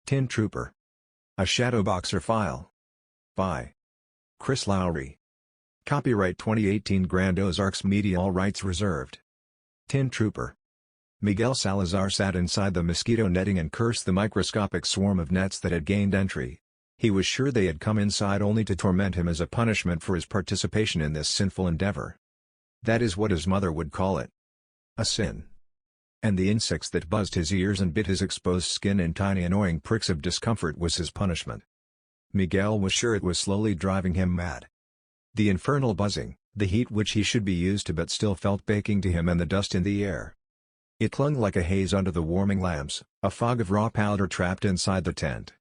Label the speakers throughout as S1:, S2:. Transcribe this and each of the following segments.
S1: Tin Trooper. A Shadowboxer File. By Chris Lowry. Copyright 2018 Grand Ozarks Media, all rights reserved. Tin Trooper. Miguel Salazar sat inside the mosquito netting and cursed the microscopic swarm of nets that had gained entry. He was sure they had come inside only to torment him as a punishment for his participation in this sinful endeavor. That is what his mother would call it. A sin. And the insects that buzzed his ears and bit his exposed skin in tiny annoying pricks of discomfort was his punishment. Miguel was sure it was slowly driving him mad. The infernal buzzing, the heat which he should be used to but still felt baking to him, and the dust in the air. It clung like a haze under the warming lamps, a fog of raw powder trapped inside the tent.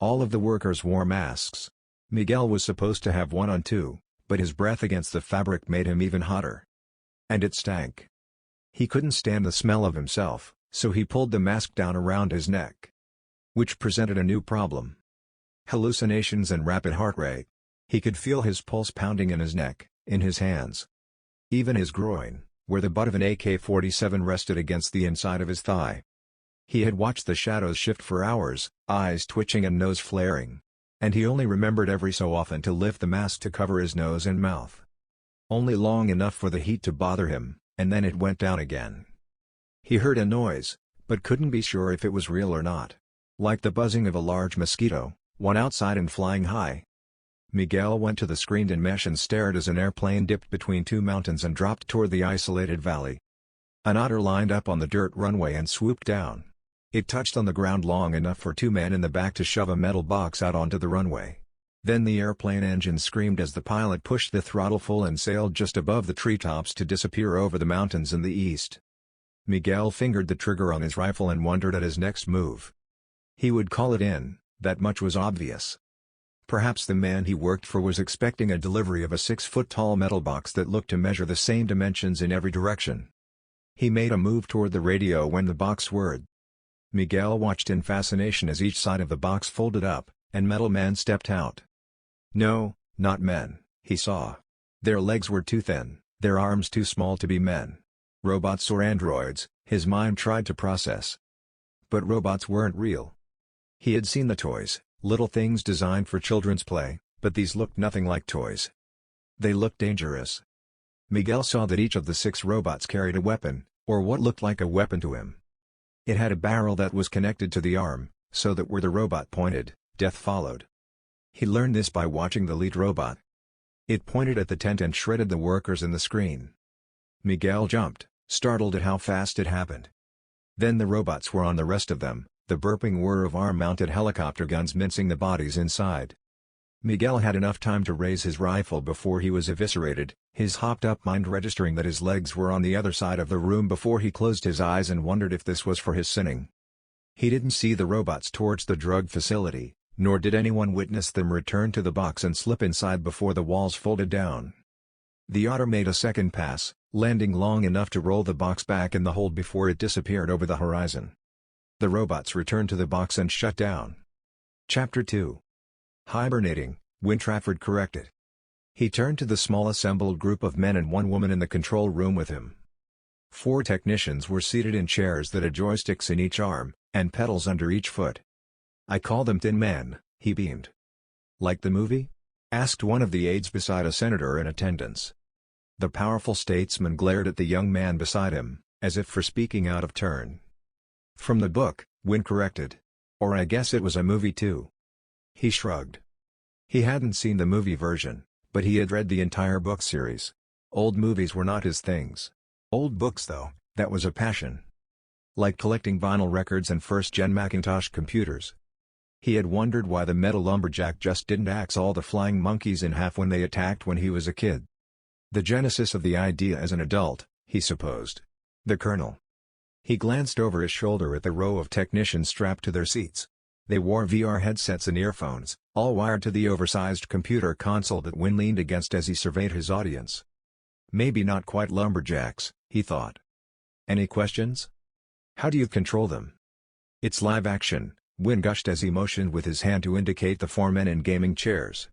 S1: All of the workers wore masks. Miguel was supposed to have one on too, but his breath against the fabric made him even hotter. And it stank. He couldn't stand the smell of himself, so he pulled the mask down around his neck. Which presented a new problem. Hallucinations and rapid heart rate. He could feel his pulse pounding in his neck, in his hands. Even his groin, where the butt of an AK-47 rested against the inside of his thigh. He had watched the shadows shift for hours, eyes twitching and nose flaring. And he only remembered every so often to lift the mask to cover his nose and mouth. Only long enough for the heat to bother him, and then it went down again. He heard a noise, but couldn't be sure if it was real or not. Like the buzzing of a large mosquito, one outside and flying high. Miguel went to the screened-in mesh and stared as an airplane dipped between two mountains and dropped toward the isolated valley. An otter lined up on the dirt runway and swooped down. It touched on the ground long enough for two men in the back to shove a metal box out onto the runway. Then the airplane engine screamed as the pilot pushed the throttle full and sailed just above the treetops to disappear over the mountains in the east. Miguel fingered the trigger on his rifle and wondered at his next move. He would call it in, that much was obvious. Perhaps the man he worked for was expecting a delivery of a 6-foot-tall metal box that looked to measure the same dimensions in every direction. He made a move toward the radio when the box whirred. Miguel watched in fascination as each side of the box folded up, and metal men stepped out. No, not men, he saw. Their legs were too thin, their arms too small to be men. Robots or androids, his mind tried to process. But robots weren't real. He had seen the toys, little things designed for children's play, but these looked nothing like toys. They looked dangerous. Miguel saw that each of the 6 robots carried a weapon, or what looked like a weapon to him. It had a barrel that was connected to the arm, so that where the robot pointed, death followed. He learned this by watching the lead robot. It pointed at the tent and shredded the workers in the screen. Miguel jumped, startled at how fast it happened. Then the robots were on the rest of them, the burping whir of arm-mounted helicopter guns mincing the bodies inside. Miguel had enough time to raise his rifle before he was eviscerated, his hopped-up mind registering that his legs were on the other side of the room before he closed his eyes and wondered if this was for his sinning. He didn't see the robots towards the drug facility, nor did anyone witness them return to the box and slip inside before the walls folded down. The otter made a second pass, landing long enough to roll the box back in the hold before it disappeared over the horizon. The robots returned to the box and shut down. Chapter 2. Hibernating, Win Trafford corrected. He turned to the small assembled group of men and one woman in the control room with him. 4 technicians were seated in chairs that had joysticks in each arm, and pedals under each foot. "I call them Tin Men," he beamed. "Like the movie?" asked one of the aides beside a senator in attendance. The powerful statesman glared at the young man beside him, as if for speaking out of turn. "From the book," Win corrected. "Or I guess it was a movie too." He shrugged. He hadn't seen the movie version, but he had read the entire book series. Old movies were not his things. Old books though, that was a passion. Like collecting vinyl records and first-gen Macintosh computers. He had wondered why the metal lumberjack just didn't axe all the flying monkeys in half when they attacked when he was a kid. The genesis of the idea as an adult, he supposed. The Colonel. He glanced over his shoulder at the row of technicians strapped to their seats. They wore VR headsets and earphones, all wired to the oversized computer console that Win leaned against as he surveyed his audience. Maybe not quite lumberjacks, he thought. Any questions? How do you control them? It's live action, Win gushed as he motioned with his hand to indicate the 4 men in gaming chairs.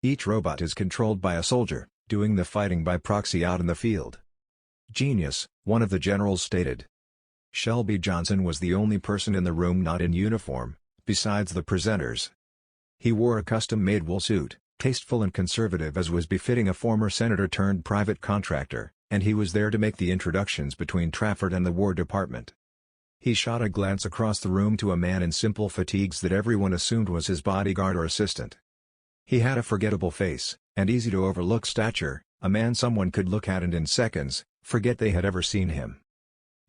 S1: Each robot is controlled by a soldier, doing the fighting by proxy out in the field. Genius, one of the generals stated. Shelby Johnson was the only person in the room not in uniform, besides the presenters. He wore a custom-made wool suit, tasteful and conservative as was befitting a former senator turned private contractor, and he was there to make the introductions between Trafford and the War Department. He shot a glance across the room to a man in simple fatigues that everyone assumed was his bodyguard or assistant. He had a forgettable face, and easy-to-overlook stature, a man someone could look at and in seconds, forget they had ever seen him.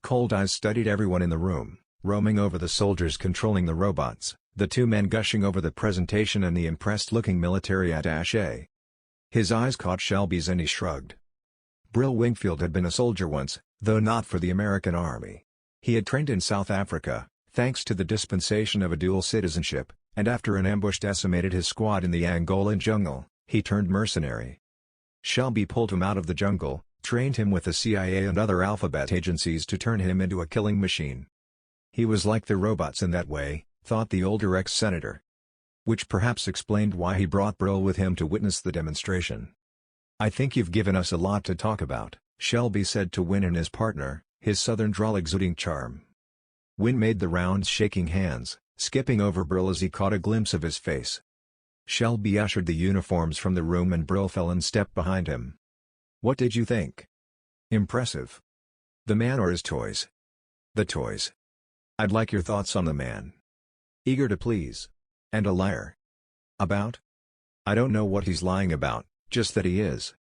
S1: Cold eyes studied everyone in the room, roaming over the soldiers controlling the robots, the two men gushing over the presentation and the impressed-looking military attaché. His eyes caught Shelby's and he shrugged. Brill Wingfield had been a soldier once, though not for the American Army. He had trained in South Africa, thanks to the dispensation of a dual citizenship, and after an ambush decimated his squad in the Angolan jungle, he turned mercenary. Shelby pulled him out of the jungle, trained him with the CIA and other alphabet agencies to turn him into a killing machine. He was like the robots in that way, thought the older ex-senator. Which perhaps explained why he brought Brill with him to witness the demonstration. "I think you've given us a lot to talk about," Shelby said to Wynne and his partner, his southern drawl exuding charm. Wynne made the rounds shaking hands, skipping over Brill as he caught a glimpse of his face. Shelby ushered the uniforms from the room and Brill fell in step behind him. "What did you think?" "Impressive." "The man or his toys?" "The toys." "I'd like your thoughts on the man." "Eager to please. And a liar." "About?" "I don't know what he's lying about, just that he is."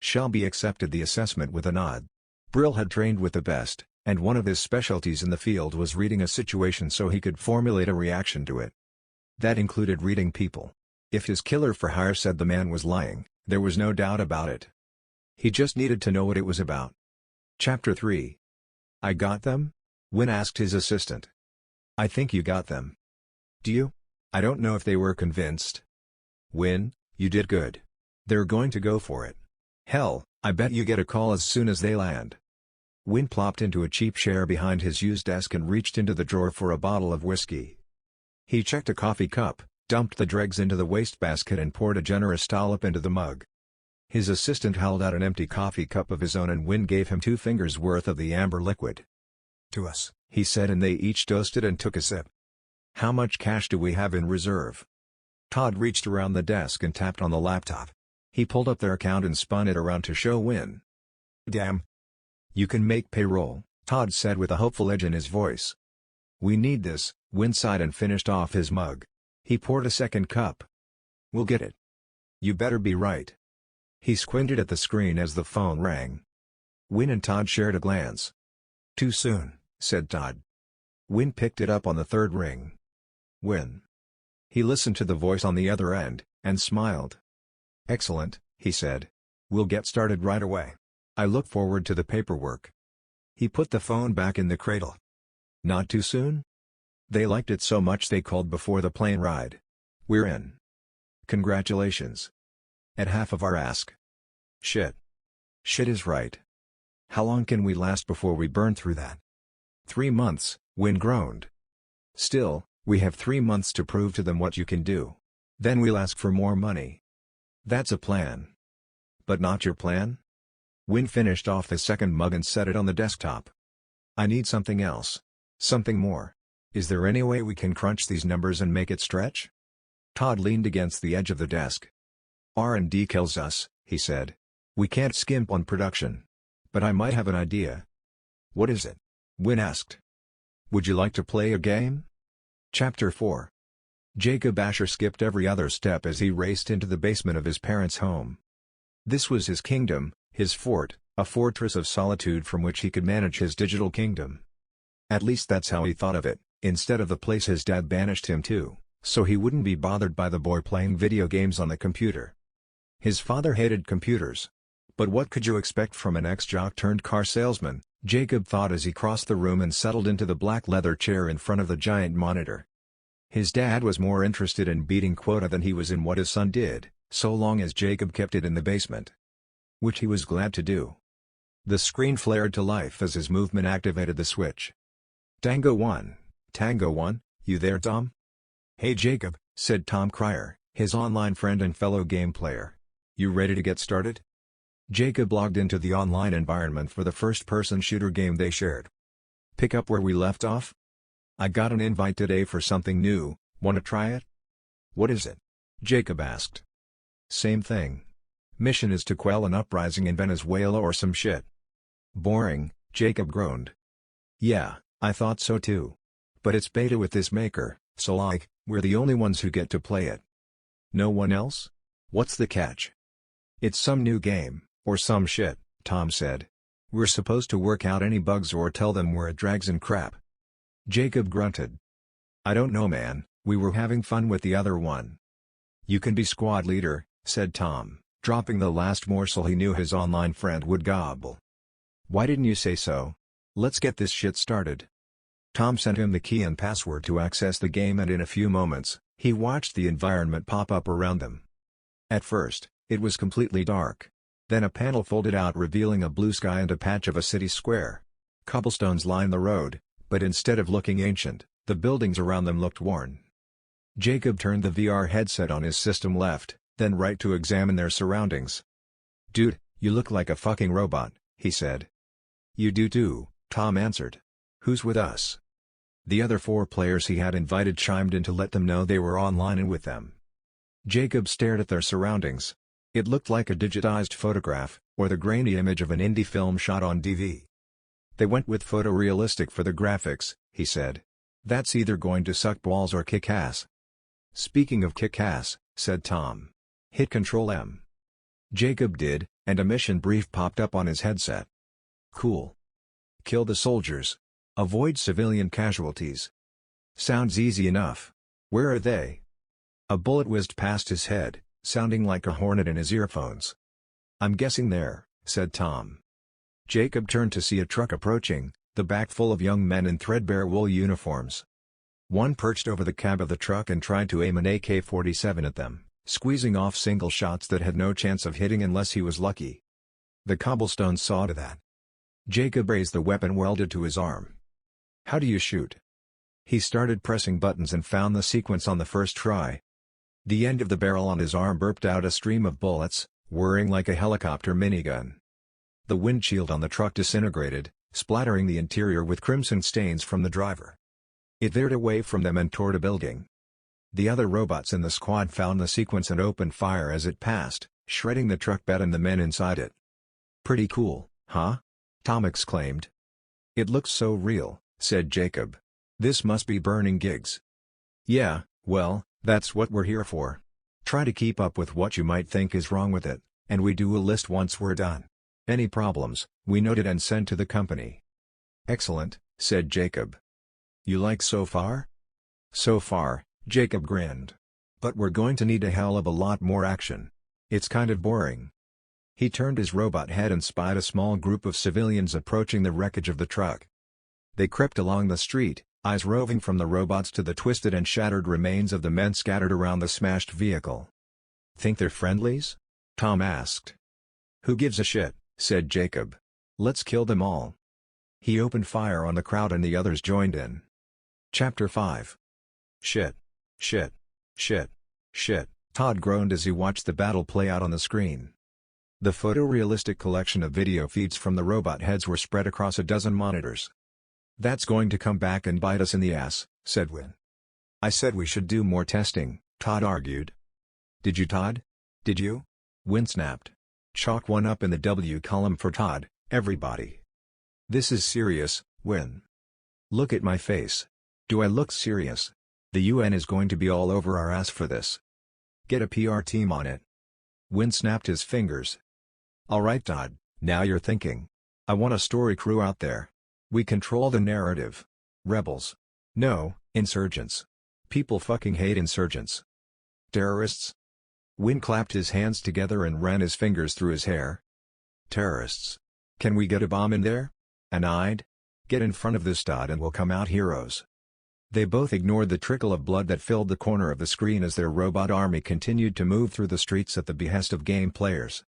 S1: Shelby accepted the assessment with a nod. Brill had trained with the best, and one of his specialties in the field was reading a situation so he could formulate a reaction to it. That included reading people. If his killer for hire said the man was lying, there was no doubt about it. He just needed to know what it was about. Chapter 3. "I got them?" Wynne asked his assistant. "I think you got them." "Do you?" "I don't know if they were convinced." "Wynne, you did good. They're going to go for it. Hell, I bet you get a call as soon as they land." Wynne plopped into a cheap chair behind his used desk and reached into the drawer for a bottle of whiskey. He checked a coffee cup, dumped the dregs into the wastebasket and poured a generous dollop into the mug. His assistant held out an empty coffee cup of his own and Wynne gave him 2 fingers' worth of the amber liquid. "To us," he said, and they each dosed it and took a sip. "How much cash do we have in reserve?" Todd reached around the desk and tapped on the laptop. He pulled up their account and spun it around to show Wynne. "Damn. You can make payroll," Todd said with a hopeful edge in his voice. "We need this," Wynne sighed and finished off his mug. He poured a second cup. "We'll get it. You better be right." He squinted at the screen as the phone rang. Wynne and Todd shared a glance. "Too soon," said Todd. Wynne picked it up on the third ring. "Wynne." He listened to the voice on the other end, and smiled. "Excellent," he said. "We'll get started right away. I look forward to the paperwork." He put the phone back in the cradle. "Not too soon?" "They liked it so much they called before the plane ride. We're in." "Congratulations." "At half of our ask." "Shit." "Shit is right. How long can we last before we burn through that?" 3 months, Wynne groaned. "Still, we have 3 months to prove to them what you can do. Then we'll ask for more money." "That's a plan." "But not your plan?" Wynne finished off the second mug and set it on the desktop. "I need something else. Something more. Is there any way we can crunch these numbers and make it stretch?" Todd leaned against the edge of the desk. "R&D kills us," he said. "We can't skimp on production. But I might have an idea." "What is it?" Wynne asked. "Would you like to play a game?" Chapter 4. Jacob Asher skipped every other step as he raced into the basement of his parents' home. This was his kingdom, his fort, a fortress of solitude from which he could manage his digital kingdom. At least that's how he thought of it, instead of the place his dad banished him to, so he wouldn't be bothered by the boy playing video games on the computer. His father hated computers. But what could you expect from an ex-jock turned car salesman, Jacob thought as he crossed the room and settled into the black leather chair in front of the giant monitor. His dad was more interested in beating quota than he was in what his son did, so long as Jacob kept it in the basement. Which he was glad to do. The screen flared to life as his movement activated the switch. Tango 1, Tango 1, you there, Tom?" "Hey Jacob," said Tom Cryer, his online friend and fellow game player. "You ready to get started?" Jacob logged into the online environment for the first-person shooter game they shared. "Pick up where we left off?" "I got an invite today for something new," "Wanna try it?" "What is it?" Jacob asked. "Same thing. Mission is to quell an uprising in Venezuela or some shit." "Boring," Jacob groaned. "Yeah, I thought so too. But it's beta with this maker, so we're the only ones who get to play it." "No one else? What's the catch?" "It's some new game, or some shit," Tom said. "We're supposed to work out any bugs or tell them where it drags and crap." Jacob grunted. "I don't know, man, we were having fun with the other one." "You can be squad leader," said Tom, dropping the last morsel he knew his online friend would gobble. "Why didn't you say so? Let's get this shit started." Tom sent him the key and password to access the game, and in a few moments, he watched the environment pop up around them. At first, it was completely dark. Then a panel folded out revealing a blue sky and a patch of a city square. Cobblestones lined the road, but instead of looking ancient, the buildings around them looked worn. Jacob turned the VR headset on his system left, then right to examine their surroundings. "Dude, you look like a fucking robot," he said. "You do too," Tom answered. "Who's with us?" The other 4 players he had invited chimed in to let them know they were online and with them. Jacob stared at their surroundings. It looked like a digitized photograph, or the grainy image of an indie film shot on DV. "They went with photorealistic for the graphics," he said. "That's either going to suck balls or kick ass." "Speaking of kick ass," said Tom. "Hit Control-M." Jacob did, and a mission brief popped up on his headset. "Cool. Kill the soldiers. Avoid civilian casualties." "Sounds easy enough. Where are they?" A bullet whizzed past his head, sounding like a hornet in his earphones. "I'm guessing there," said Tom. Jacob turned to see a truck approaching, the back full of young men in threadbare wool uniforms. One perched over the cab of the truck and tried to aim an AK-47 at them, squeezing off single shots that had no chance of hitting unless he was lucky. The cobblestones saw to that. Jacob raised the weapon welded to his arm. "How do you shoot?" He started pressing buttons and found the sequence on the first try. The end of the barrel on his arm burped out a stream of bullets, whirring like a helicopter minigun. The windshield on the truck disintegrated, splattering the interior with crimson stains from the driver. It veered away from them and toward a building. The other robots in the squad found the sequence and opened fire as it passed, shredding the truck bed and the men inside it. "Pretty cool, huh?" Tom exclaimed. "It looks so real," said Jacob. "This must be burning gigs." "Yeah, well, that's what we're here for. Try to keep up with what you might think is wrong with it, and we do a list once we're done. Any problems, we note it and send to the company." "Excellent," said Jacob. "You like so far?" "So far," Jacob grinned. "But we're going to need a hell of a lot more action. It's kind of boring." He turned his robot head and spied a small group of civilians approaching the wreckage of the truck. They crept along the street, eyes roving from the robots to the twisted and shattered remains of the men scattered around the smashed vehicle. "Think they're friendlies?" Tom asked. "Who gives a shit?" said Jacob. "Let's kill them all." He opened fire on the crowd and the others joined in. Chapter 5. Shit. Shit. Shit. Shit. Todd groaned as he watched the battle play out on the screen. The photorealistic collection of video feeds from the robot heads were spread across a dozen monitors. "That's going to come back and bite us in the ass," said Win. "I said we should do more testing," Todd argued. "Did you, Todd? Did you?" Win snapped. "Chalk one up in the W column for Todd, everybody." "This is serious, Win. Look at my face. Do I look serious? The UN is going to be all over our ass for this. Get a PR team on it." Win snapped his fingers. "Alright, Todd, now you're thinking. I want a story crew out there. We control the narrative. Rebels. No, insurgents. People fucking hate insurgents. Terrorists?" Win clapped his hands together and ran his fingers through his hair. "Terrorists. Can we get a bomb in there? And I'd get in front of this, Todd, and we'll come out heroes." They both ignored the trickle of blood that filled the corner of the screen as their robot army continued to move through the streets at the behest of game players.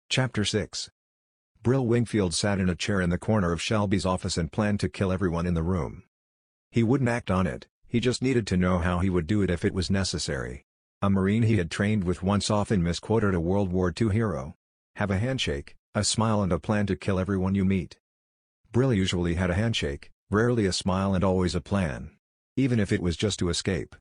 S1: Chapter 6. Brill Wingfield sat in a chair in the corner of Shelby's office and planned to kill everyone in the room. He wouldn't act on it, he just needed to know how he would do it if it was necessary. A Marine he had trained with once often misquoted a World War II hero. "Have a handshake, a smile and a plan to kill everyone you meet." Brill usually had a handshake, rarely a smile and always a plan. Even if it was just to escape.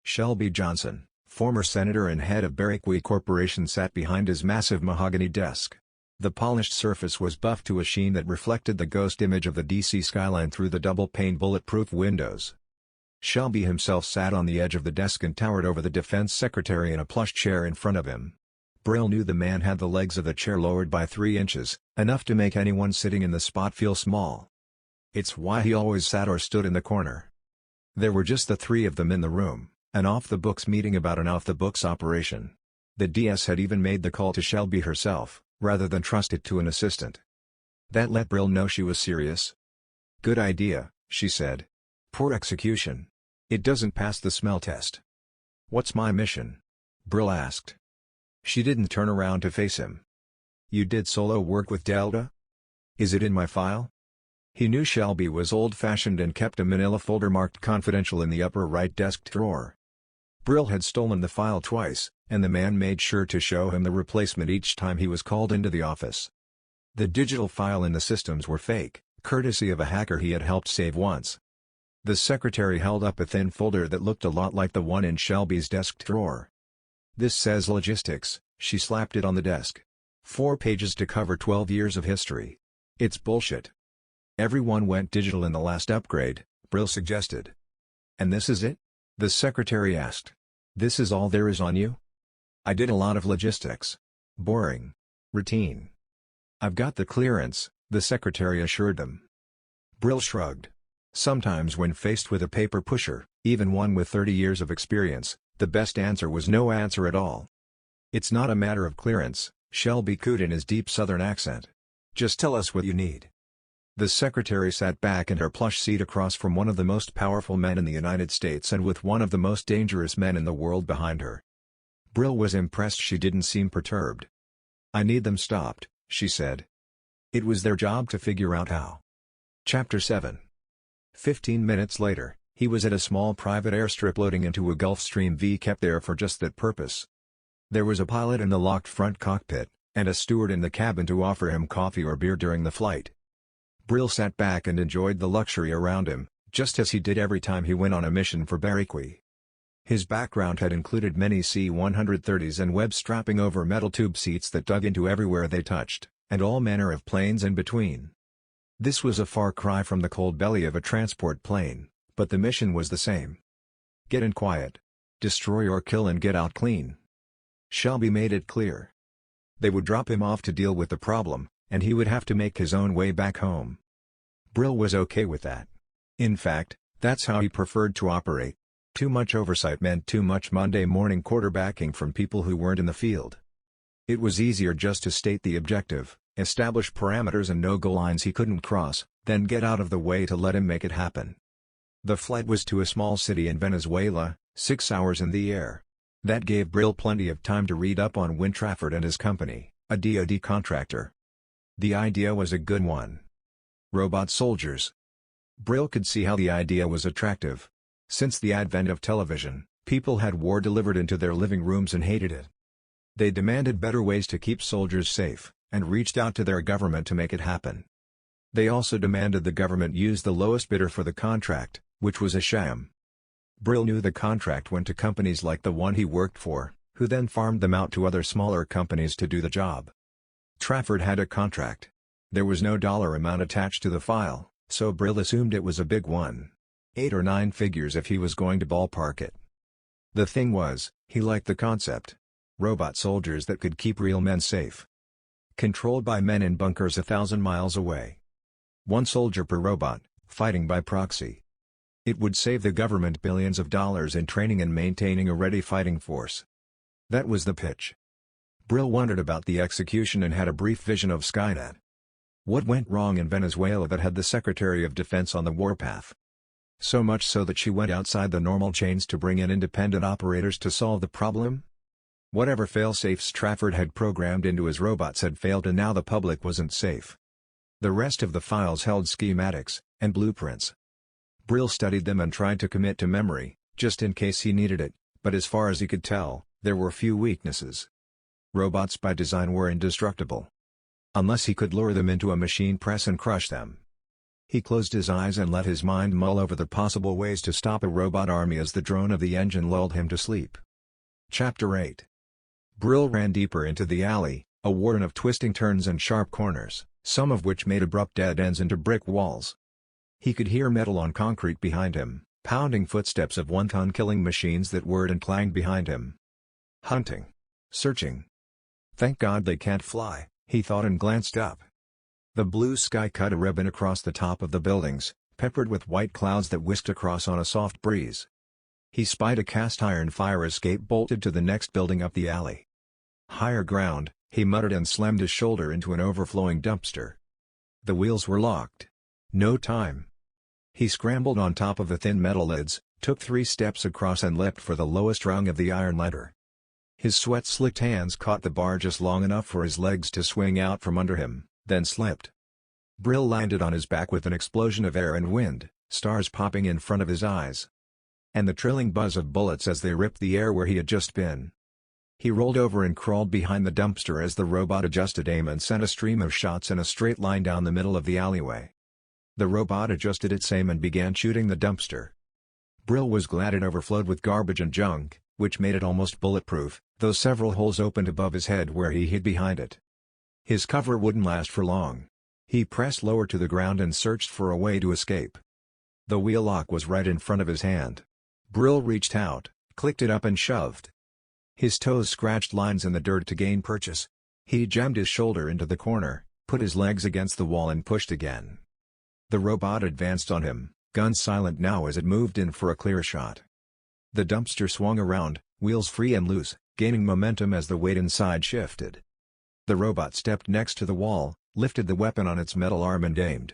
S1: Shelby Johnson, former senator and head of Barrick Corporation, sat behind his massive mahogany desk. The polished surface was buffed to a sheen that reflected the ghost image of the DC skyline through the double-pane bulletproof windows. Shelby himself sat on the edge of the desk and towered over the defense secretary in a plush chair in front of him. Brill knew the man had the legs of the chair lowered by 3 inches, enough to make anyone sitting in the spot feel small. It's why he always sat or stood in the corner. There were just the 3 of them in the room, an off-the-books meeting about an off-the-books operation. The DS had even made the call to Shelby herself, rather than trust it to an assistant. That let Brill know she was serious. "Good idea," she said. "Poor execution. It doesn't pass the smell test." "What's my mission?" Brill asked. She didn't turn around to face him. "You did solo work with Delta? Is it in my file?" He knew Shelby was old-fashioned and kept a manila folder marked confidential in the upper right desk drawer. Brill had stolen the file twice, and the man made sure to show him the replacement each time he was called into the office. The digital file in the systems were fake, courtesy of a hacker he had helped save once. The secretary held up a thin folder that looked a lot like the one in Shelby's desk drawer. "This says logistics," she slapped it on the desk. 4 pages to cover 12 years of history. "It's bullshit." "Everyone went digital in the last upgrade," Brill suggested. "And this is it?" the secretary asked. "This is all there is on you?" "I did a lot of logistics. Boring. Routine." "I've got the clearance," the secretary assured them. Brill shrugged. Sometimes when faced with a paper pusher, even one with 30 years of experience, the best answer was no answer at all. "It's not a matter of clearance," Shelby cooed in his deep southern accent. "Just tell us what you need." The secretary sat back in her plush seat across from one of the most powerful men in the United States and with one of the most dangerous men in the world behind her. Brill was impressed she didn't seem perturbed. "I need them stopped," she said. It was their job to figure out how. Chapter 7. 15 minutes later, he was at a small private airstrip loading into a Gulfstream V kept there for just that purpose. There was a pilot in the locked front cockpit, and a steward in the cabin to offer him coffee or beer during the flight. Brill sat back and enjoyed the luxury around him, just as he did every time he went on a mission for Barrick. His background had included many C-130s and web strapping over metal tube seats that dug into everywhere they touched, and all manner of planes in between. This was a far cry from the cold belly of a transport plane, but the mission was the same. Get in quiet. Destroy or kill and get out clean. Shelby made it clear. They would drop him off to deal with the problem, and he would have to make his own way back home. Brill was okay with that. In fact, that's how he preferred to operate. Too much oversight meant too much Monday morning quarterbacking from people who weren't in the field. It was easier just to state the objective, establish parameters and no-go lines he couldn't cross, then get out of the way to let him make it happen. The flight was to a small city in Venezuela, 6 hours in the air. That gave Brill plenty of time to read up on Win Trafford and his company, a DoD contractor. The idea was a good one. Robot soldiers. Brill could see how the idea was attractive. Since the advent of television, people had war delivered into their living rooms and hated it. They demanded better ways to keep soldiers safe, and reached out to their government to make it happen. They also demanded the government use the lowest bidder for the contract, which was a sham. Brill knew the contract went to companies like the one he worked for, who then farmed them out to other smaller companies to do the job. Trafford had a contract. There was no dollar amount attached to the file, so Brill assumed it was a big one. 8 or 9 figures if he was going to ballpark it. The thing was, he liked the concept. Robot soldiers that could keep real men safe. Controlled by men in bunkers 1,000 miles away. 1 soldier per robot, fighting by proxy. It would save the government billions of dollars in training and maintaining a ready fighting force. That was the pitch. Brill wondered about the execution and had a brief vision of Skynet. What went wrong in Venezuela that had the Secretary of Defense on the warpath? So much so that she went outside the normal chains to bring in independent operators to solve the problem? Whatever fail-safes Trafford had programmed into his robots had failed and now the public wasn't safe. The rest of the files held schematics and blueprints. Brill studied them and tried to commit to memory, just in case he needed it, but as far as he could tell, there were few weaknesses. Robots by design were indestructible. Unless he could lure them into a machine press and crush them. He closed his eyes and let his mind mull over the possible ways to stop a robot army as the drone of the engine lulled him to sleep. Chapter 8. Brill ran deeper into the alley, a warren of twisting turns and sharp corners, some of which made abrupt dead ends into brick walls. He could hear metal on concrete behind him, pounding footsteps of one-ton killing machines that whirred and clanged behind him. Hunting. Searching. Thank God they can't fly, he thought and glanced up. The blue sky cut a ribbon across the top of the buildings, peppered with white clouds that whisked across on a soft breeze. He spied a cast-iron fire escape bolted to the next building up the alley. Higher ground, he muttered and slammed his shoulder into an overflowing dumpster. The wheels were locked. No time. He scrambled on top of the thin metal lids, took 3 steps across and leapt for the lowest rung of the iron ladder. His sweat-slicked hands caught the bar just long enough for his legs to swing out from under him, then slipped. Brill landed on his back with an explosion of air and wind, stars popping in front of his eyes. And the trilling buzz of bullets as they ripped the air where he had just been. He rolled over and crawled behind the dumpster as the robot adjusted aim and sent a stream of shots in a straight line down the middle of the alleyway. The robot adjusted its aim and began shooting the dumpster. Brill was glad it overflowed with garbage and junk, which made it almost bulletproof, though several holes opened above his head where he hid behind it. His cover wouldn't last for long. He pressed lower to the ground and searched for a way to escape. The wheel lock was right in front of his hand. Brill reached out, clicked it up and shoved. His toes scratched lines in the dirt to gain purchase. He jammed his shoulder into the corner, put his legs against the wall and pushed again. The robot advanced on him, gun silent now as it moved in for a clear shot. The dumpster swung around, wheels free and loose, gaining momentum as the weight inside shifted. The robot stepped next to the wall, lifted the weapon on its metal arm and aimed.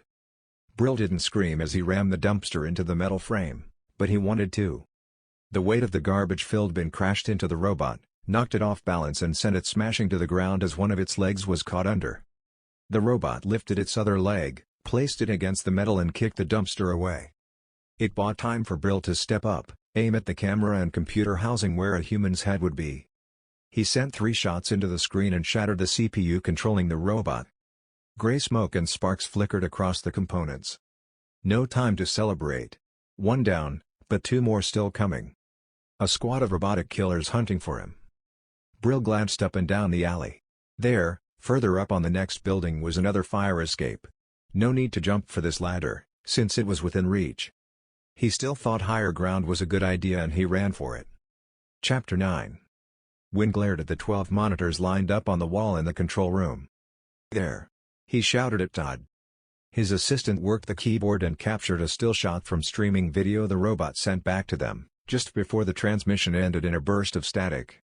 S1: Brill didn't scream as he rammed the dumpster into the metal frame, but he wanted to. The weight of the garbage-filled bin crashed into the robot, knocked it off balance and sent it smashing to the ground as one of its legs was caught under. The robot lifted its other leg, placed it against the metal and kicked the dumpster away. It bought time for Brill to step up, aim at the camera and computer housing where a human's head would be. He sent 3 shots into the screen and shattered the CPU controlling the robot. Gray smoke and sparks flickered across the components. No time to celebrate. 1 down, but 2 more still coming. A squad of robotic killers hunting for him. Brill glanced up and down the alley. There, further up on the next building was another fire escape. No need to jump for this ladder, since it was within reach. He still thought higher ground was a good idea and he ran for it. Chapter 9. Wynn glared at the 12 monitors lined up on the wall in the control room. "There!" he shouted at Todd. His assistant worked the keyboard and captured a still shot from streaming video the robot sent back to them, just before the transmission ended in a burst of static.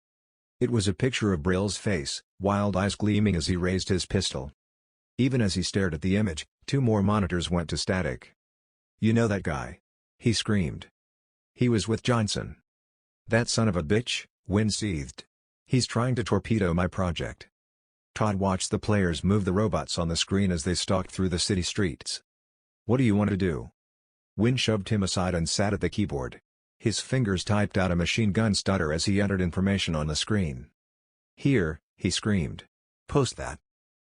S1: It was a picture of Brill's face, wild eyes gleaming as he raised his pistol. Even as he stared at the image, 2 more monitors went to static. "You know that guy?" he screamed. "He was with Johnson." "That son of a bitch," Wynn seethed. "He's trying to torpedo my project." Todd watched the players move the robots on the screen as they stalked through the city streets. "What do you want to do?" Wynn shoved him aside and sat at the keyboard. His fingers typed out a machine gun stutter as he entered information on the screen. "Here," he screamed. "Post that."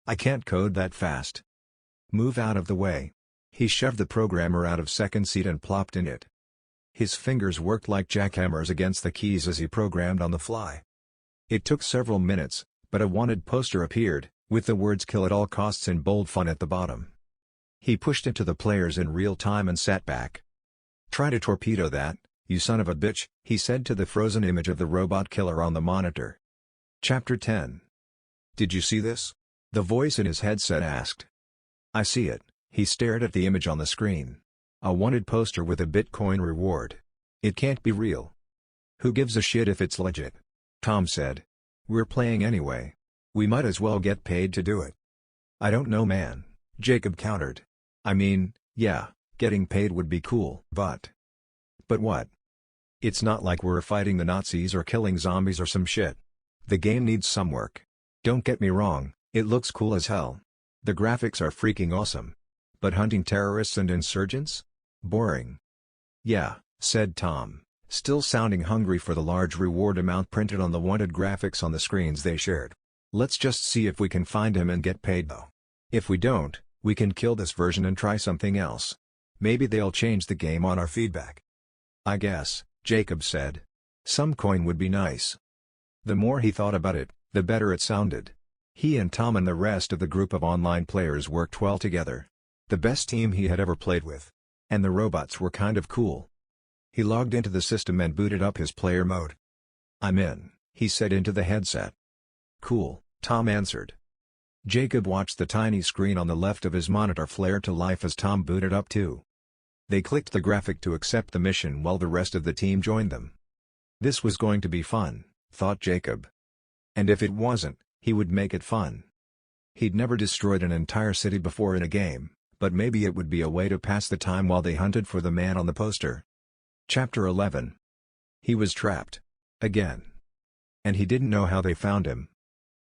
S1: "I can't code that fast." "Move out of the way." He shoved the programmer out of second seat and plopped in it. His fingers worked like jackhammers against the keys as he programmed on the fly. It took several minutes, but a wanted poster appeared, with the words "Kill at all costs" in bold font at the bottom. He pushed it to the players in real time and sat back. "Try to torpedo that, you son of a bitch," he said to the frozen image of the robot killer on the monitor. Chapter 10. "Did you see this?" the voice in his headset asked. "I see it." He stared at the image on the screen. "A wanted poster with a Bitcoin reward. It can't be real." "Who gives a shit if it's legit?" Tom said. "We're playing anyway. We might as well get paid to do it." "I don't know, man," Jacob countered. "I mean, yeah, getting paid would be cool, but..." "But what?" "It's not like we're fighting the Nazis or killing zombies or some shit. The game needs some work. Don't get me wrong, it looks cool as hell. The graphics are freaking awesome. But hunting terrorists and insurgents? Boring." "Yeah," said Tom, still sounding hungry for the large reward amount printed on the wanted graphics on the screens they shared. "Let's just see if we can find him and get paid though. If we don't, We can kill this version and try something else. Maybe they'll change the game on our feedback. I guess, Jacob said. Some coin would be nice. The more he thought about it, the better it sounded. He and Tom and the rest of the group of online players worked well together. The best team he had ever played with. And the robots were kind of cool. He logged into the system and booted up his player mode. "I'm in," he said into the headset. "Cool," Tom answered. Jacob watched the tiny screen on the left of his monitor flare to life as Tom booted up too. They clicked the graphic to accept the mission while the rest of the team joined them. This was going to be fun, thought Jacob. And if it wasn't, he would make it fun. He'd never destroyed an entire city before in a game, but maybe it would be a way to pass the time while they hunted for the man on the poster. Chapter 11. He was trapped. Again. And he didn't know how they found him.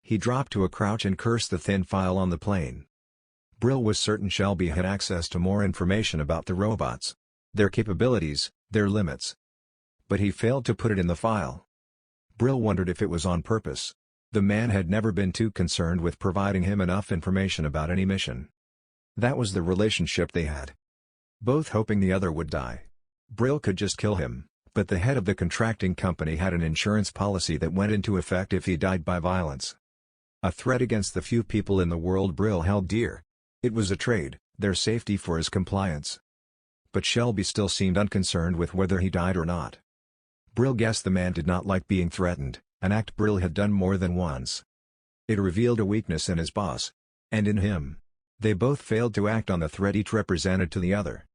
S1: He dropped to a crouch and cursed the thin file on the plane. Brill was certain Shelby had access to more information about the robots. Their capabilities, their limits. But he failed to put it in the file. Brill wondered if it was on purpose. The man had never been too concerned with providing him enough information about any mission. That was the relationship they had. Both hoping the other would die. Brill could just kill him, but the head of the contracting company had an insurance policy that went into effect if he died by violence. A threat against the few people in the world Brill held dear. It was a trade, their safety for his compliance. But Shelby still seemed unconcerned with whether he died or not. Brill guessed the man did not like being threatened, an act Brill had done more than once. It revealed a weakness in his boss. And in him. They both failed to act on the threat each represented to the other.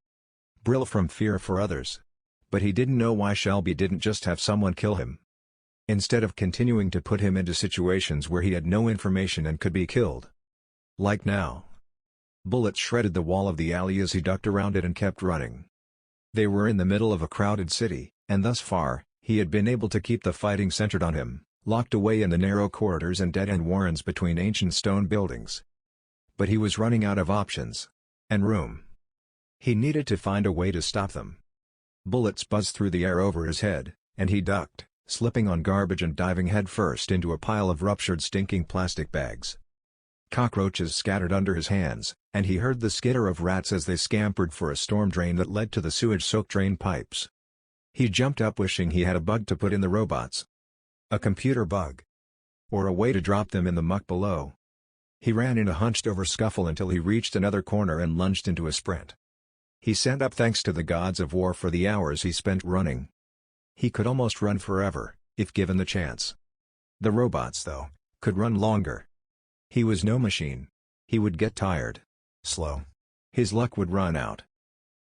S1: Brill from fear for others. But he didn't know why Shelby didn't just have someone kill him. Instead of continuing to put him into situations where he had no information and could be killed. Like now. Bullets shredded the wall of the alley as he ducked around it and kept running. They were in the middle of a crowded city, and thus far, he had been able to keep the fighting centered on him, locked away in the narrow corridors and dead-end warrens between ancient stone buildings. But he was running out of options. And room. He needed to find a way to stop them. Bullets buzzed through the air over his head, and he ducked, slipping on garbage and diving headfirst into a pile of ruptured stinking plastic bags. Cockroaches scattered under his hands, and he heard the skitter of rats as they scampered for a storm drain that led to the sewage-soaked drain pipes. He jumped up wishing he had a bug to put in the robots. A computer bug. Or a way to drop them in the muck below. He ran in a hunched-over scuffle until he reached another corner and lunged into a sprint. He sent up thanks to the gods of war for the hours he spent running. He could almost run forever, if given the chance. The robots, though, could run longer. He was no machine. He would get tired. Slow. His luck would run out.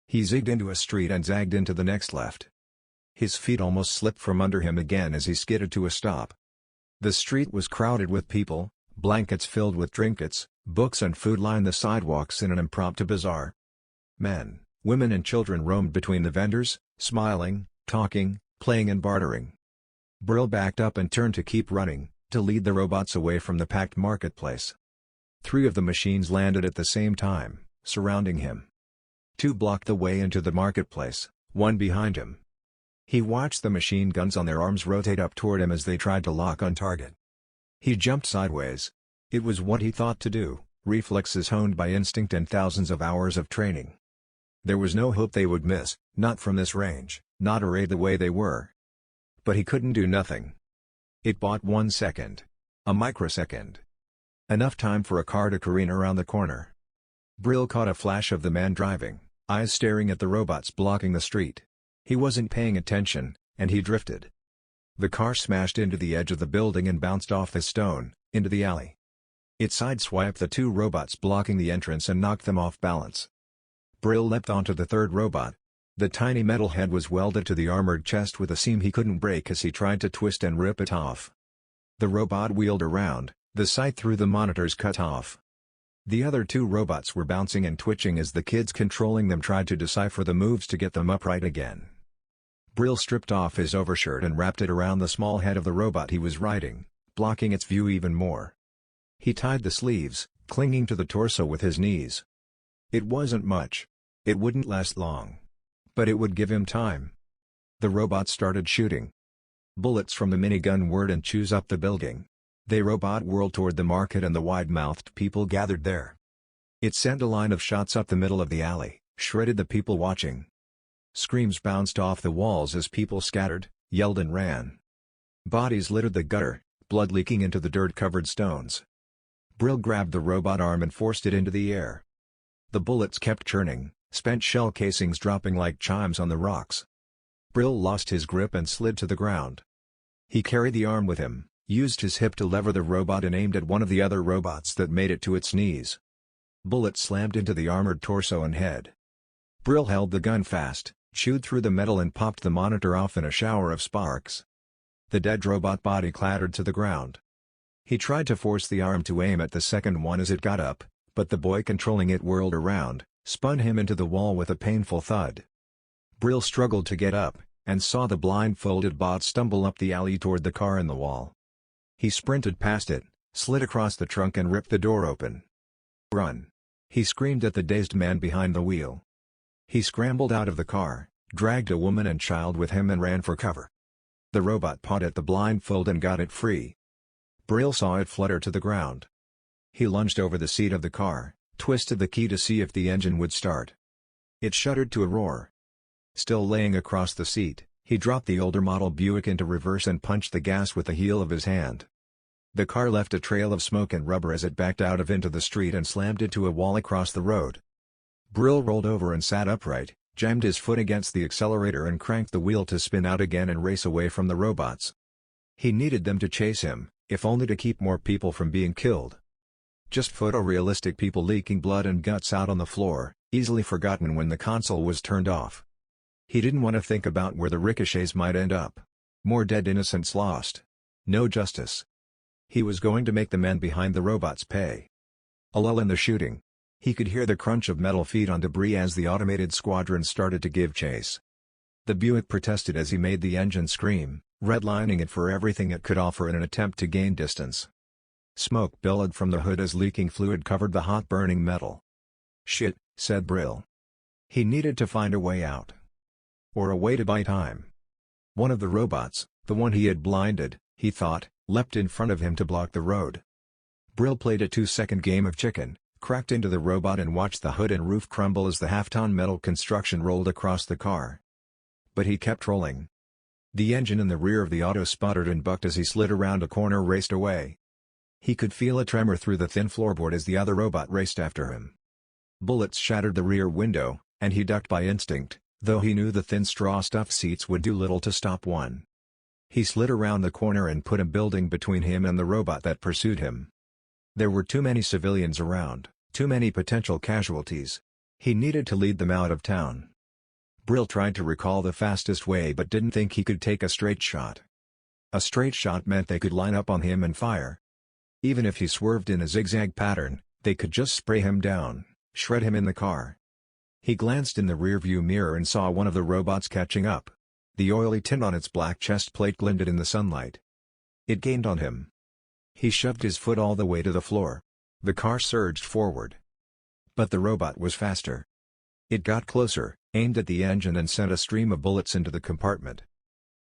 S1: He zigged into a street and zagged into the next left. His feet almost slipped from under him again as he skidded to a stop. The street was crowded with people, blankets filled with trinkets, books and food lined the sidewalks in an impromptu bazaar. Men, women and children roamed between the vendors, smiling, talking, playing and bartering. Brill backed up and turned to keep running, to lead the robots away from the packed marketplace. 3 of the machines landed at the same time, surrounding him. 2 blocked the way into the marketplace, 1 behind him. He watched the machine guns on their arms rotate up toward him as they tried to lock on target. He jumped sideways. It was what he thought to do, reflexes honed by instinct and thousands of hours of training. There was no hope they would miss, not from this range, not arrayed the way they were. But he couldn't do nothing. It bought 1 second. A microsecond. Enough time for a car to careen around the corner. Brill caught a flash of the man driving, eyes staring at the robots blocking the street. He wasn't paying attention, and he drifted. The car smashed into the edge of the building and bounced off the stone, into the alley. It sideswiped the 2 robots blocking the entrance and knocked them off balance. Brill leapt onto the 3rd robot. The tiny metal head was welded to the armored chest with a seam he couldn't break as he tried to twist and rip it off. The robot wheeled around, the sight through the monitors cut off. The other 2 robots were bouncing and twitching as the kids controlling them tried to decipher the moves to get them upright again. Brill stripped off his overshirt and wrapped it around the small head of the robot he was riding, blocking its view even more. He tied the sleeves, clinging to the torso with his knees. It wasn't much. It wouldn't last long. But it would give him time. The robots started shooting. Bullets from the minigun whirred and chews up the building. They robot whirled toward the market and the wide-mouthed people gathered there. It sent a line of shots up the middle of the alley, shredded the people watching. Screams bounced off the walls as people scattered, yelled and ran. Bodies littered the gutter, blood leaking into the dirt-covered stones. Brill grabbed the robot arm and forced it into the air. The bullets kept churning, spent shell casings dropping like chimes on the rocks. Brill lost his grip and slid to the ground. He carried the arm with him, used his hip to lever the robot and aimed at one of the other robots that made it to its knees. Bullets slammed into the armored torso and head. Brill held the gun fast, chewed through the metal and popped the monitor off in a shower of sparks. The dead robot body clattered to the ground. He tried to force the arm to aim at the second one as it got up, but the boy controlling it whirled around, spun him into the wall with a painful thud. Brill struggled to get up, and saw the blindfolded bot stumble up the alley toward the car in the wall. He sprinted past it, slid across the trunk and ripped the door open. "Run!" he screamed at the dazed man behind the wheel. He scrambled out of the car, dragged a woman and child with him and ran for cover. The robot pawed at the blindfold and got it free. Brill saw it flutter to the ground. He lunged over the seat of the car, twisted the key to see if the engine would start. It shuddered to a roar. Still laying across the seat, he dropped the older model Buick into reverse and punched the gas with the heel of his hand. The car left a trail of smoke and rubber as it backed out of into the street and slammed into a wall across the road. Brill rolled over and sat upright, jammed his foot against the accelerator and cranked the wheel to spin out again and race away from the robots. He needed them to chase him, if only to keep more people from being killed. Just photorealistic people leaking blood and guts out on the floor, easily forgotten when the console was turned off. He didn't want to think about where the ricochets might end up. More dead innocents lost. No justice. He was going to make the men behind the robots pay. A lull in the shooting. He could hear the crunch of metal feet on debris as the automated squadron started to give chase. The Buick protested as he made the engine scream, redlining it for everything it could offer in an attempt to gain distance. Smoke billowed from the hood as leaking fluid covered the hot burning metal. "Shit," said Brill. He needed to find a way out. Or a way to buy time. One of the robots, the one he had blinded, he thought, leapt in front of him to block the road. Brill played a 2-second game of chicken, cracked into the robot and watched the hood and roof crumble as the half-ton metal construction rolled across the car. But he kept rolling. The engine in the rear of the auto sputtered and bucked as he slid around a corner, raced away. He could feel a tremor through the thin floorboard as the other robot raced after him. Bullets shattered the rear window, and he ducked by instinct, though he knew the thin straw-stuffed seats would do little to stop one. He slid around the corner and put a building between him and the robot that pursued him. There were too many civilians around, too many potential casualties. He needed to lead them out of town. Brill tried to recall the fastest way but didn't think he could take a straight shot. A straight shot meant they could line up on him and fire. Even if he swerved in a zigzag pattern, they could just spray him down, shred him in the car. He glanced in the rearview mirror and saw one of the robots catching up. The oily tint on its black chest plate glinted in the sunlight. It gained on him. He shoved his foot all the way to the floor. The car surged forward. But the robot was faster. It got closer, aimed at the engine and sent a stream of bullets into the compartment.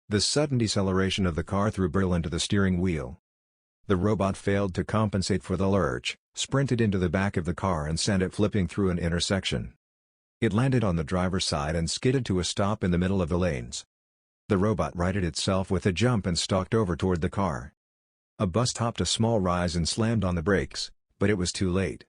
S1: The sudden deceleration of the car threw Brill into the steering wheel. The robot failed to compensate for the lurch, sprinted into the back of the car and sent it flipping through an intersection. It landed on the driver's side and skidded to a stop in the middle of the lanes. The robot righted itself with a jump and stalked over toward the car. A bus topped a small rise and slammed on the brakes, but it was too late.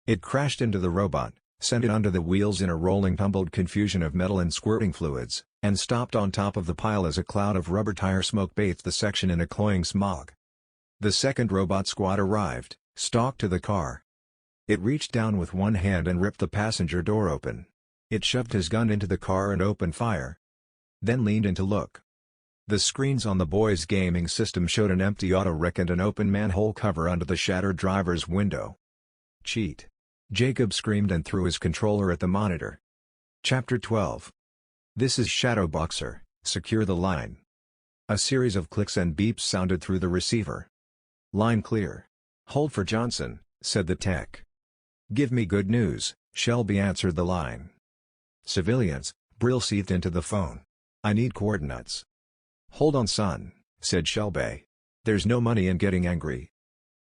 S1: It crashed into the robot, sent it under the wheels in a rolling tumbled confusion of metal and squirting fluids, and stopped on top of the pile as a cloud of rubber tire smoke bathed the section in a cloying smog. The second robot squad arrived, stalked to the car. It reached down with one hand and ripped the passenger door open. It shoved his gun into the car and opened fire. Then leaned in to look. The screens on the boys' gaming system showed an empty auto wreck and an open manhole cover under the shattered driver's window. "Cheat!" Jacob screamed and threw his controller at the monitor. Chapter 12. "This is Shadowboxer, secure the line." A series of clicks and beeps sounded through the receiver. "Line clear. Hold for Johnson," said the tech. "Give me good news," Shelby answered the line. "Civilians," Brill seethed into the phone. "I need coordinates." "Hold on, son," said Shelby. "There's no money in getting angry."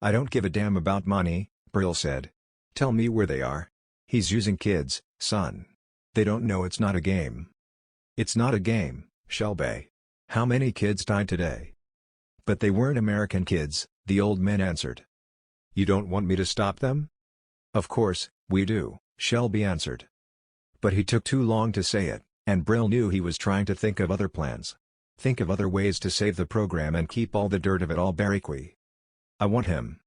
S1: "I don't give a damn about money," Brill said. Tell me where they are. He's using kids, son. They don't know it's not a game. It's not a game, Shelby. How many kids died today? But they weren't American kids, the old man answered. You don't want me to stop them? Of course, we do, Shelby answered. But he took too long to say it, and Brill knew he was trying to think of other plans. Think of other ways to save the program and keep all the dirt of it all Barriqui. I want him.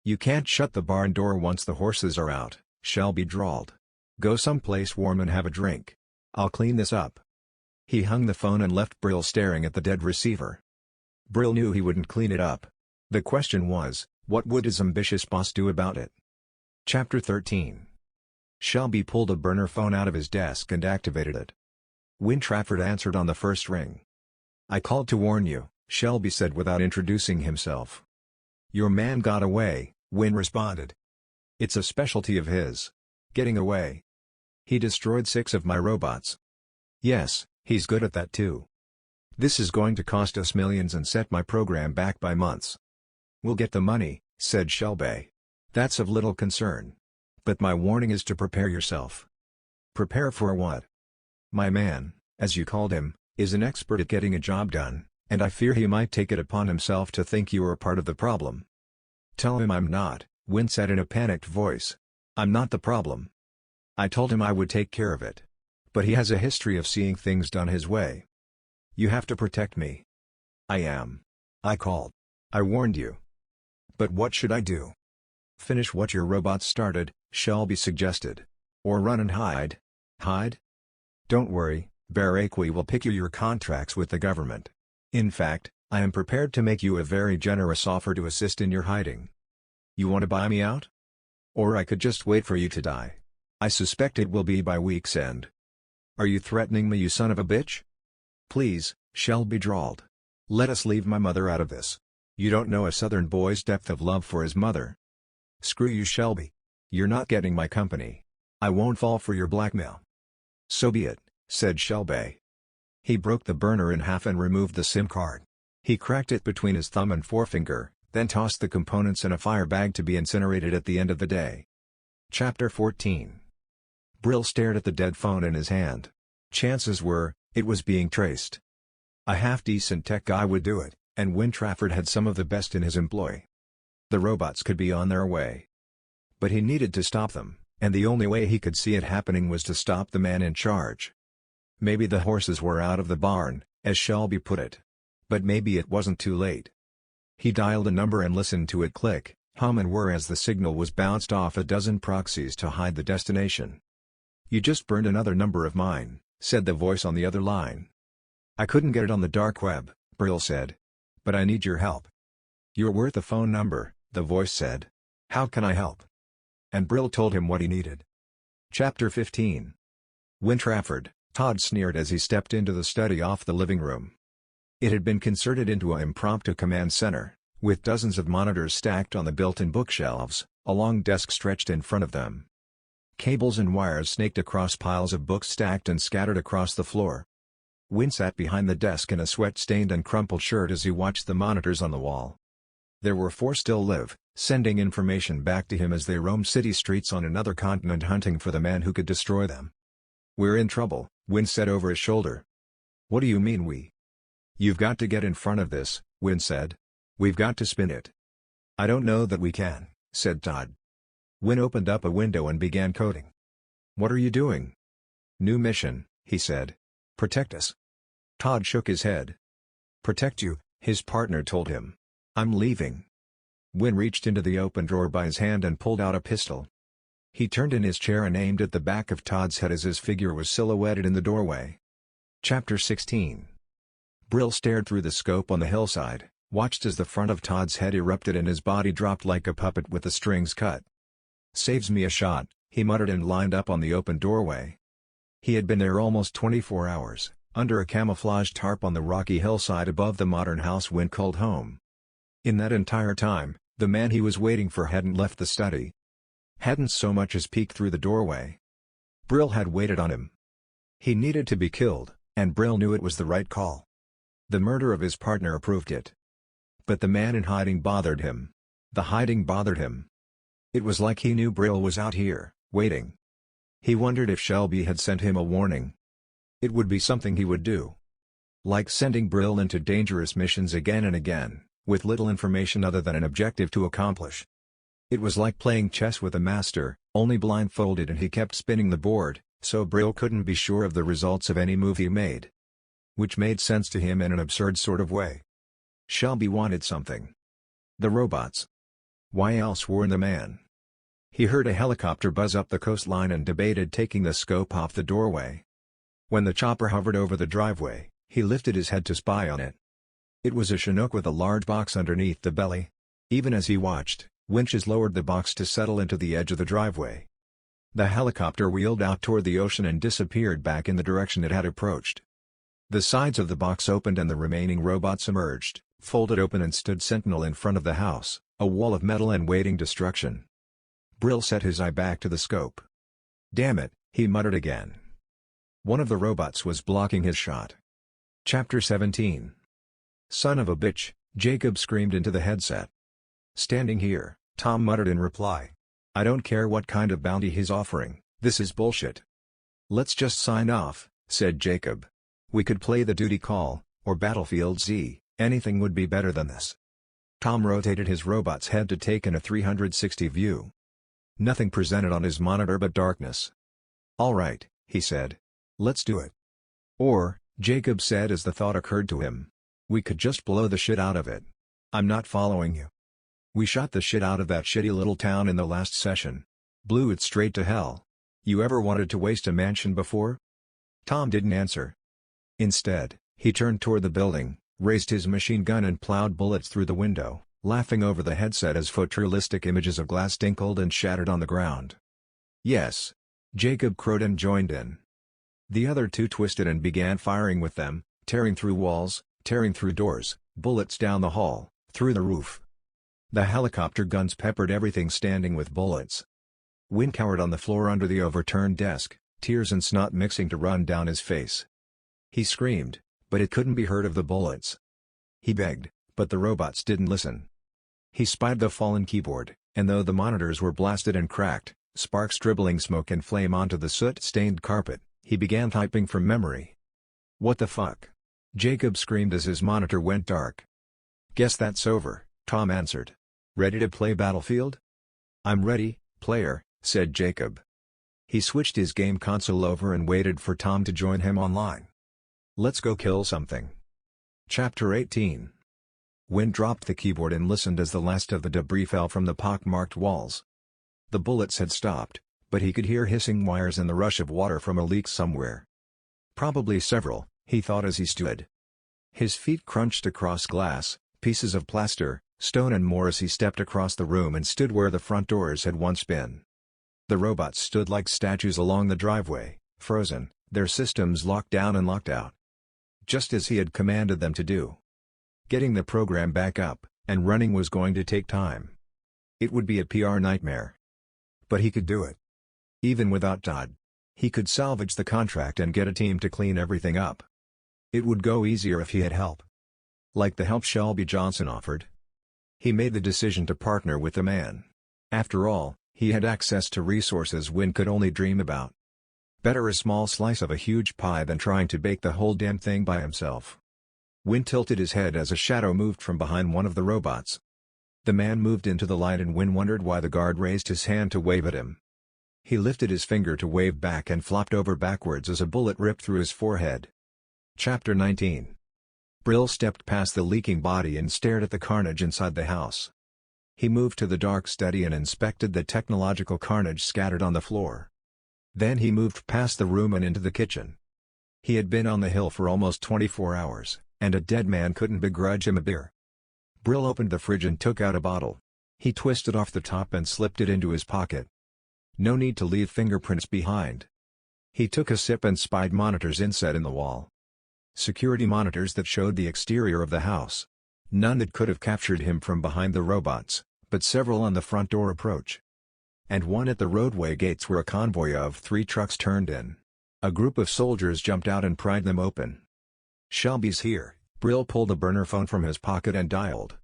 S1: You can't shut the barn door once the horses are out, Shelby drawled. Go someplace warm and have a drink. I'll clean this up. He hung the phone and left Brill staring at the dead receiver. Brill knew he wouldn't clean it up. The question was, what would his ambitious boss do about it? Chapter 13. Shelby pulled a burner phone out of his desk and activated it. Win Trafford answered on the first ring. I called to warn you, Shelby said without introducing himself. Your man got away, Win responded. It's a specialty of his. Getting away. He destroyed 6 of my robots. Yes, he's good at that too. This is going to cost us millions and set my program back by months. We'll get the money, said Shelby. That's of little concern. But my warning is to prepare yourself. Prepare for what? My man, as you called him, is an expert at getting a job done, and I fear he might take it upon himself to think you are part of the problem. Tell him I'm not, Win said in a panicked voice. I'm not the problem. I told him I would take care of it. But he has a history of seeing things done his way. You have to protect me. I am. I called. I warned you. But what should I do? Finish what your robots started, Shelby suggested. Or run and hide. Hide? Don't worry, Barriqui will pick you your contracts with the government. In fact, I am prepared to make you a very generous offer to assist in your hiding. You want to buy me out? Or I could just wait for you to die. I suspect it will be by week's end. Are you threatening me, you son of a bitch? Please, Shelby drawled. Let us leave my mother out of this. You don't know a southern boy's depth of love for his mother. Screw you, Shelby. You're not getting my company. I won't fall for your blackmail. So be it, said Shelby. He broke the burner in half and removed the SIM card. He cracked it between his thumb and forefinger, then tossed the components in a fire bag to be incinerated at the end of the day. Chapter 14. Brill stared at the dead phone in his hand. Chances were, it was being traced. A half-decent tech guy would do it, and Win Trafford had some of the best in his employ. The robots could be on their way. But he needed to stop them, and the only way he could see it happening was to stop the man in charge. Maybe the horses were out of the barn, as Shelby put it. But maybe it wasn't too late. He dialed a number and listened to it click, hum and whir as the signal was bounced off a dozen proxies to hide the destination. You just burned another number of mine, said the voice on the other line. I couldn't get it on the dark web, Brill said. But I need your help. You're worth a phone number, the voice said. How can I help? And Brill told him what he needed. Chapter 15. Win Trafford, Todd sneered as he stepped into the study off the living room. It had been converted into an impromptu command center, with dozens of monitors stacked on the built-in bookshelves, a long desk stretched in front of them. Cables and wires snaked across piles of books stacked and scattered across the floor. Win sat behind the desk in a sweat-stained and crumpled shirt as he watched the monitors on the wall. There were 4 still live, sending information back to him as they roamed city streets on another continent hunting for the man who could destroy them. We're in trouble, Win said over his shoulder. What do you mean we? You've got to get in front of this, Win said. We've got to spin it. I don't know that we can, said Todd. Win opened up a window and began coding. What are you doing? New mission, he said. Protect us. Todd shook his head. Protect you, his partner told him. I'm leaving. Win reached into the open drawer by his hand and pulled out a pistol. He turned in his chair and aimed at the back of Todd's head as his figure was silhouetted in the doorway. Chapter 16. Brill stared through the scope on the hillside, watched as the front of Todd's head erupted and his body dropped like a puppet with the strings cut. Saves me a shot, he muttered and lined up on the open doorway. He had been there almost 24 hours, under a camouflaged tarp on the rocky hillside above the modern house Win called home. In that entire time, the man he was waiting for hadn't left the study. Hadn't so much as peeked through the doorway. Brill had waited on him. He needed to be killed, and Brill knew it was the right call. The murder of his partner proved it. But the man in hiding bothered him. The hiding bothered him. It was like he knew Brill was out here, waiting. He wondered if Shelby had sent him a warning. It would be something he would do. Like sending Brill into dangerous missions again and again, with little information other than an objective to accomplish. It was like playing chess with a master, only blindfolded, and he kept spinning the board, so Brill couldn't be sure of the results of any move he made. Which made sense to him in an absurd sort of way. Shelby wanted something. The robots. Why else warn the man? He heard a helicopter buzz up the coastline and debated taking the scope off the doorway. When the chopper hovered over the driveway, he lifted his head to spy on it. It was a Chinook with a large box underneath the belly. Even as he watched, winches lowered the box to settle into the edge of the driveway. The helicopter wheeled out toward the ocean and disappeared back in the direction it had approached. The sides of the box opened and the remaining robots emerged, folded open, and stood sentinel in front of the house, a wall of metal and waiting destruction. Brill set his eye back to the scope. "Damn it," he muttered again. One of the robots was blocking his shot. Chapter 17. "Son of a bitch," Jacob screamed into the headset. "Standing here," Tom muttered in reply. "I don't care what kind of bounty he's offering, this is bullshit." "Let's just sign off," said Jacob. "We could play the duty call, or Battlefield Z, anything would be better than this." Tom rotated his robot's head to take in a 360 view. Nothing presented on his monitor but darkness. "All right," he said. "Let's do it." Or, Jacob said as the thought occurred to him, "we could just blow the shit out of it. I'm not following you. We shot the shit out of that shitty little town in the last session. Blew it straight to hell. You ever wanted to waste a mansion before?" Tom didn't answer. Instead, he turned toward the building, raised his machine gun and plowed bullets through the window, laughing over the headset as photorealistic images of glass tinkled and shattered on the ground. "Yes." Jacob crowed and joined in. The other two twisted and began firing with them, tearing through walls, tearing through doors, bullets down the hall, through the roof. The helicopter guns peppered everything standing with bullets. Wynn cowered on the floor under the overturned desk, tears and snot mixing to run down his face. He screamed, but it couldn't be heard of the bullets. He begged, but the robots didn't listen. He spied the fallen keyboard, and though the monitors were blasted and cracked, sparks dribbling smoke and flame onto the soot-stained carpet, he began typing from memory. "What the fuck?" Jacob screamed as his monitor went dark. "Guess that's over," Tom answered. "Ready to play Battlefield?" "I'm ready, player," said Jacob. He switched his game console over and waited for Tom to join him online. "Let's go kill something." Chapter 18. Wynn dropped the keyboard and listened as the last of the debris fell from the pock-marked walls. The bullets had stopped, but he could hear hissing wires and the rush of water from a leak somewhere. Probably several, he thought as he stood. His feet crunched across glass, pieces of plaster, stone and more as he stepped across the room and stood where the front doors had once been. The robots stood like statues along the driveway, frozen, their systems locked down and locked out. Just as he had commanded them to do. Getting the program back up and running was going to take time. It would be a PR nightmare. But he could do it. Even without Todd. He could salvage the contract and get a team to clean everything up. It would go easier if he had help. Like the help Shelby Johnson offered. He made the decision to partner with the man. After all, he had access to resources Wynn could only dream about. Better a small slice of a huge pie than trying to bake the whole damn thing by himself. Wynn tilted his head as a shadow moved from behind one of the robots. The man moved into the light and Wynn wondered why the guard raised his hand to wave at him. He lifted his finger to wave back and flopped over backwards as a bullet ripped through his forehead. Chapter 19. Brill stepped past the leaking body and stared at the carnage inside the house. He moved to the dark study and inspected the technological carnage scattered on the floor. Then he moved past the room and into the kitchen. He had been on the hill for almost 24 hours, and a dead man couldn't begrudge him a beer. Brill opened the fridge and took out a bottle. He twisted off the top and slipped it into his pocket. No need to leave fingerprints behind. He took a sip and spied monitors inset in the wall. Security monitors that showed the exterior of the house. None that could have captured him from behind the robots, but several on the front door approach. And one at the roadway gates where a convoy of 3 trucks turned in. A group of soldiers jumped out and pried them open. "Shelby's here." Brill pulled a burner phone from his pocket and dialed.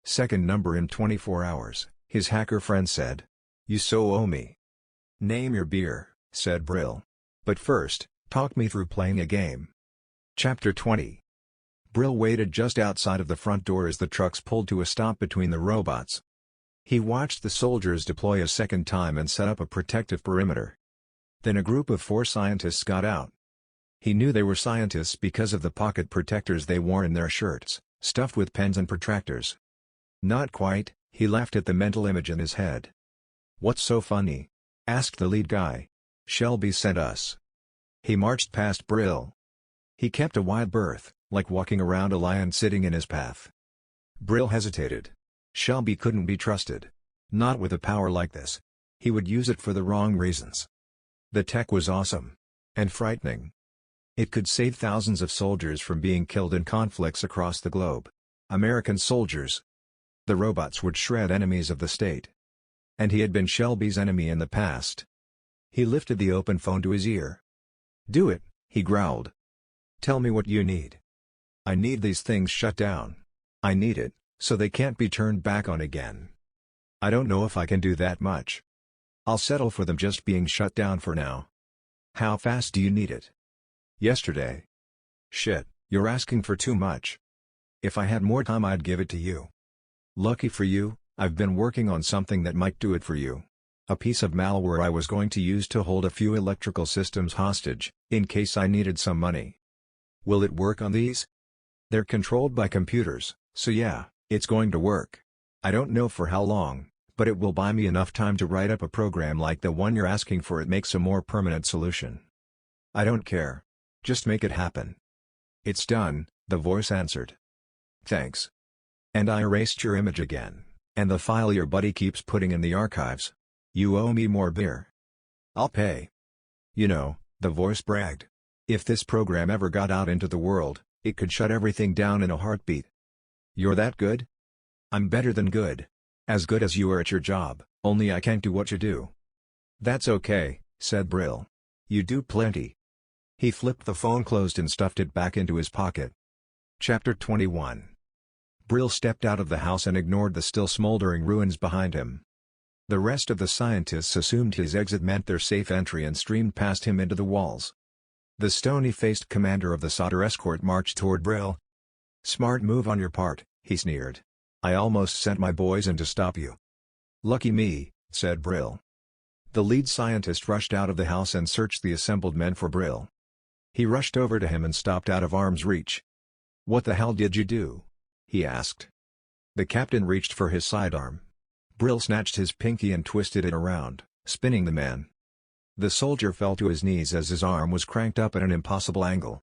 S1: "Second number in 24 hours," his hacker friend said. You so owe me. Name your beer, said Brill. But first, talk me through playing a game. Chapter 20. Brill waited just outside of the front door as the trucks pulled to a stop between the robots. He watched the soldiers deploy a second time and set up a protective perimeter. Then a group of 4 scientists got out. He knew they were scientists because of the pocket protectors they wore in their shirts, stuffed with pens and protractors. Not quite, he laughed at the mental image in his head. What's so funny? Asked the lead guy. Shelby sent us. He marched past Brill. He kept a wide berth, like walking around a lion sitting in his path. Brill hesitated. Shelby couldn't be trusted. Not with a power like this. He would use it for the wrong reasons. The tech was awesome. And frightening. It could save thousands of soldiers from being killed in conflicts across the globe. American soldiers. The robots would shred enemies of the state. And he had been Shelby's enemy in the past. He lifted the open phone to his ear. Do it, he growled. Tell me what you need. I need these things shut down. I need it, so they can't be turned back on again. I don't know if I can do that much. I'll settle for them just being shut down for now. How fast do you need it? Yesterday. Shit, you're asking for too much. If I had more time I'd give it to you. Lucky for you, I've been working on something that might do it for you. A piece of malware I was going to use to hold a few electrical systems hostage, in case I needed some money. Will it work on these? They're controlled by computers, so yeah, it's going to work. I don't know for how long, but it will buy me enough time to write up a program like the one you're asking for. It makes a more permanent solution. I don't care. Just make it happen. It's done, the voice answered. Thanks. And I erased your image again, and the file your buddy keeps putting in the archives. You owe me more beer. I'll pay. You know, the voice bragged. If this program ever got out into the world, it could shut everything down in a heartbeat. You're that good? I'm better than good. As good as you are at your job, only I can't do what you do. That's okay, said Brill. You do plenty. He flipped the phone closed and stuffed it back into his pocket. Chapter 21. Brill stepped out of the house and ignored the still smoldering ruins behind him. The rest of the scientists assumed his exit meant their safe entry and streamed past him into the walls. The stony-faced commander of the soldier escort marched toward Brill. Smart move on your part, he sneered. I almost sent my boys in to stop you. Lucky me, said Brill. The lead scientist rushed out of the house and searched the assembled men for Brill. He rushed over to him and stopped out of arm's reach. What the hell did you do? He asked. The captain reached for his sidearm. Brill snatched his pinky and twisted it around, spinning the man. The soldier fell to his knees as his arm was cranked up at an impossible angle.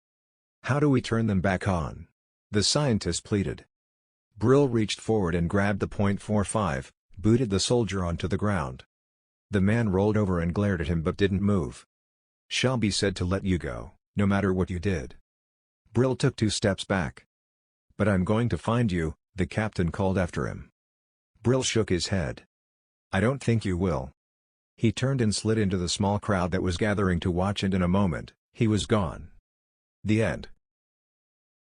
S1: How do we turn them back on? The scientist pleaded. Brill reached forward and grabbed the .45, booted the soldier onto the ground. The man rolled over and glared at him but didn't move. Shelby said to let you go, no matter what you did. Brill took 2 steps back. But I'm going to find you, the captain called after him. Brill shook his head. I don't think you will. He turned and slid into the small crowd that was gathering to watch, and in a moment, he was gone. The end.